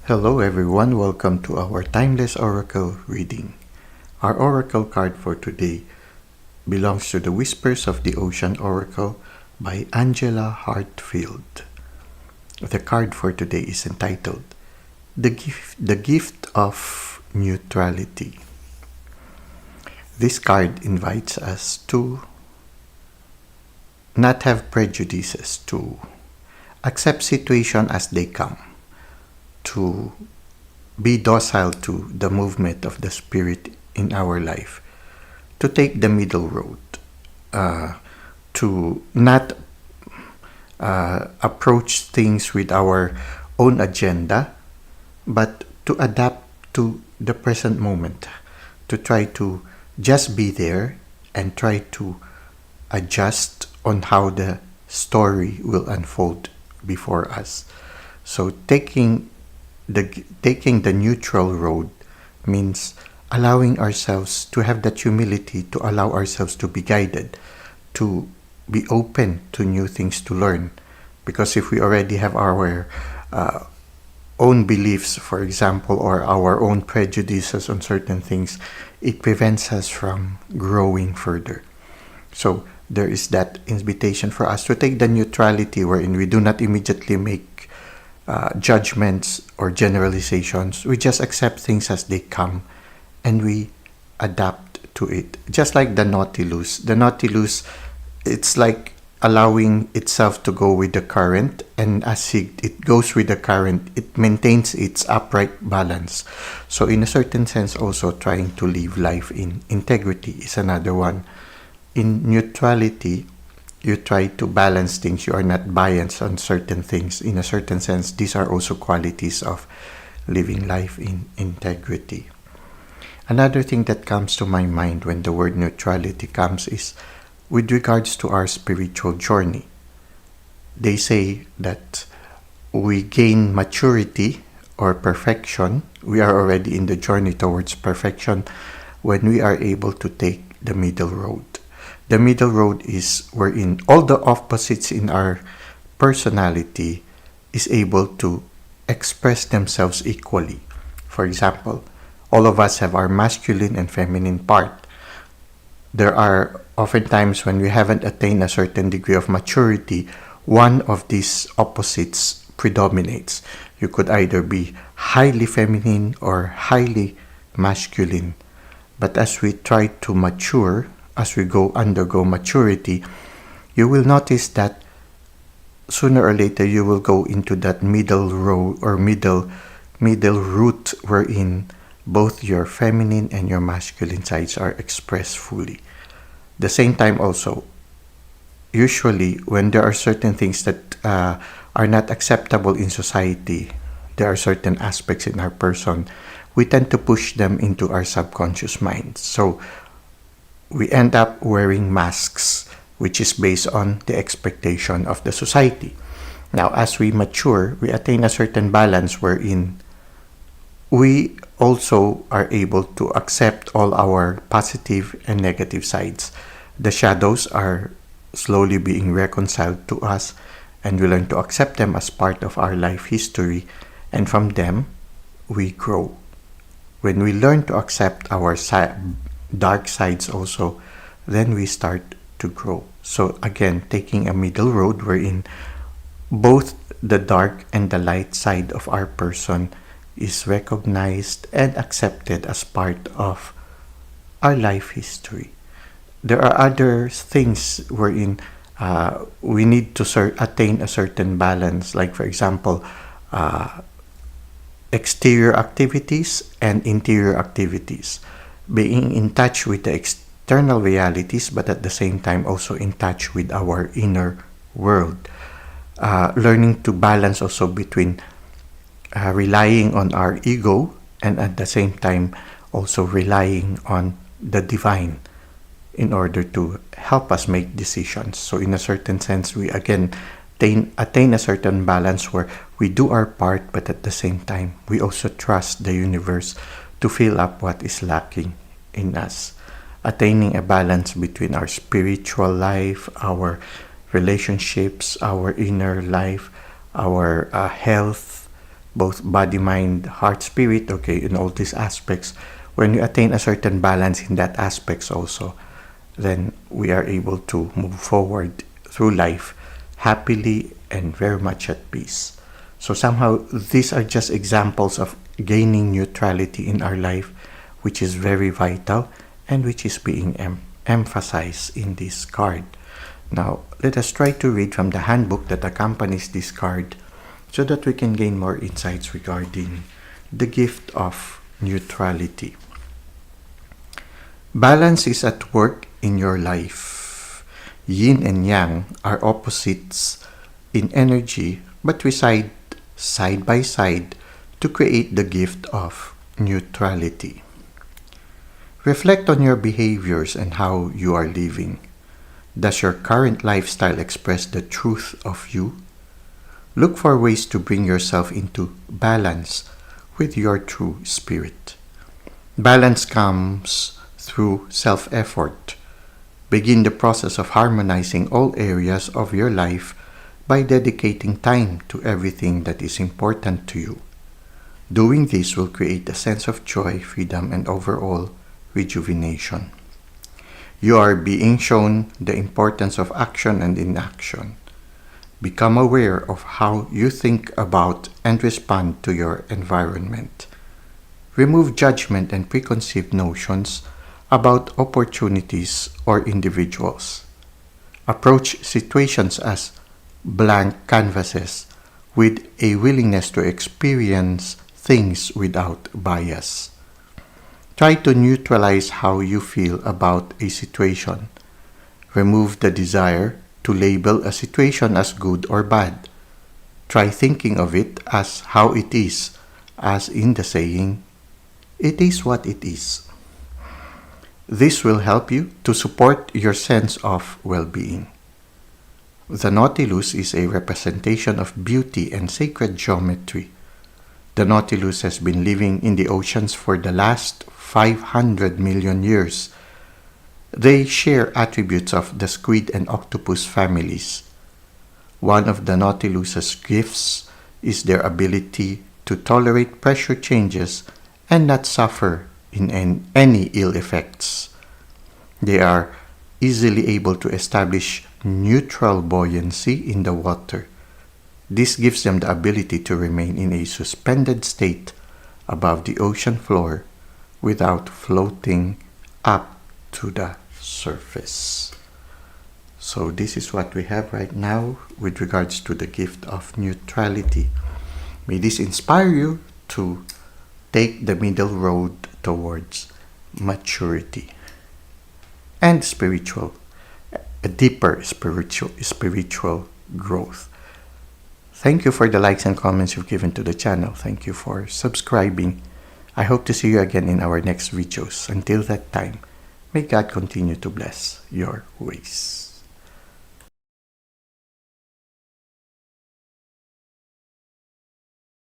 Hello everyone, welcome to our Timeless Oracle reading. Our oracle card for today belongs to the Whispers of the Ocean Oracle by Angela Hartfield. The card for today is entitled The Gift of Neutrality. This card invites us to not have prejudices, to accept situations as they come, to be docile to the movement of the Spirit in our life, to take the middle road, to not approach things with our own agenda, but to adapt to the present moment, to try to just be there and try to adjust on how the story will unfold before us. So taking the neutral road means allowing ourselves to have that humility, to allow ourselves to be guided, to be open to new things to learn. Because if we already have our own beliefs, for example, or our own prejudices on certain things, it prevents us from growing further. So there is that invitation for us to take the neutrality wherein we do not immediately make judgments or generalizations. We just accept things as they come and we adapt to it. Just like the Nautilus. The Nautilus, it's like allowing itself to go with the current, and as it goes with the current, it maintains its upright balance. So in a certain sense, also trying to live life in integrity is another one. In neutrality, you try to balance things. You are not biased on certain things. In a certain sense, these are also qualities of living life in integrity. Another thing that comes to my mind when the word neutrality comes is with regards to our spiritual journey. They say that we gain maturity or perfection. We are already in the journey towards perfection when we are able to take the middle road. The middle road is wherein all the opposites in our personality is able to express themselves equally. For example, all of us have our masculine and feminine part. There are oftentimes when we haven't attained a certain degree of maturity, one of these opposites predominates. You could either be highly feminine or highly masculine. But as we try to mature, as we undergo maturity, you will notice that sooner or later you will go into that middle road or middle route wherein both your feminine and your masculine sides are expressed fully. The same time also, usually when there are certain things that are not acceptable in society, there are certain aspects in our person, we tend to push them into our subconscious mind. So we end up wearing masks, which is based on the expectation of the society. Now, as we mature, we attain a certain balance wherein we also are able to accept all our positive and negative sides. The shadows are slowly being reconciled to us, and we learn to accept them as part of our life history, and from them, we grow. When we learn to accept our dark sides also, then we start to grow. So again, taking a middle road wherein both the dark and the light side of our person is recognized and accepted as part of our life history. There are other things wherein we need to attain a certain balance, like for example, exterior activities and interior activities. Being in touch with the external realities, but at the same time also in touch with our inner world. Learning to balance also between relying on our ego and at the same time also relying on the divine in order to help us make decisions. So in a certain sense, we again attain a certain balance where we do our part, but at the same time, we also trust the universe to fill up what is lacking in us. Attaining a balance between our spiritual life, our relationships, our inner life, our health, both body, mind, heart, spirit, okay, in all these aspects, when you attain a certain balance in that aspects also, then we are able to move forward through life happily and very much at peace. So somehow these are just examples of gaining neutrality in our life, which is very vital and which is being emphasized in this card. Now, let us try to read from the handbook that accompanies this card so that we can gain more insights regarding the gift of neutrality. Balance is at work in your life. Yin and yang are opposites in energy but reside side by side to create the gift of neutrality. Reflect on your behaviors and how you are living. Does your current lifestyle express the truth of you? Look for ways to bring yourself into balance with your true spirit. Balance comes through self-effort. Begin the process of harmonizing all areas of your life by dedicating time to everything that is important to you. Doing this will create a sense of joy, freedom, and overall rejuvenation. You are being shown the importance of action and inaction. Become aware of how you think about and respond to your environment. Remove judgment and preconceived notions about opportunities or individuals. Approach situations as blank canvases with a willingness to experience things without bias. Try to neutralize how you feel about a situation. Remove the desire to label a situation as good or bad. Try thinking of it as how it is, as in the saying, "It is what it is." This will help you to support your sense of well-being. The Nautilus is a representation of beauty and sacred geometry. The Nautilus has been living in the oceans for the last 500 million years. They share attributes of the squid and octopus families. One of the Nautilus's gifts is their ability to tolerate pressure changes and not suffer in any ill effects. They are easily able to establish neutral buoyancy in the water. This gives them the ability to remain in a suspended state above the ocean floor without floating up to the surface. So this is what we have right now with regards to the gift of neutrality. May this inspire you to take the middle road towards maturity and a deeper spiritual growth. Thank you for the likes and comments you've given to the channel. Thank you for subscribing. I hope to see you again in our next videos. Until that time, may God continue to bless your ways.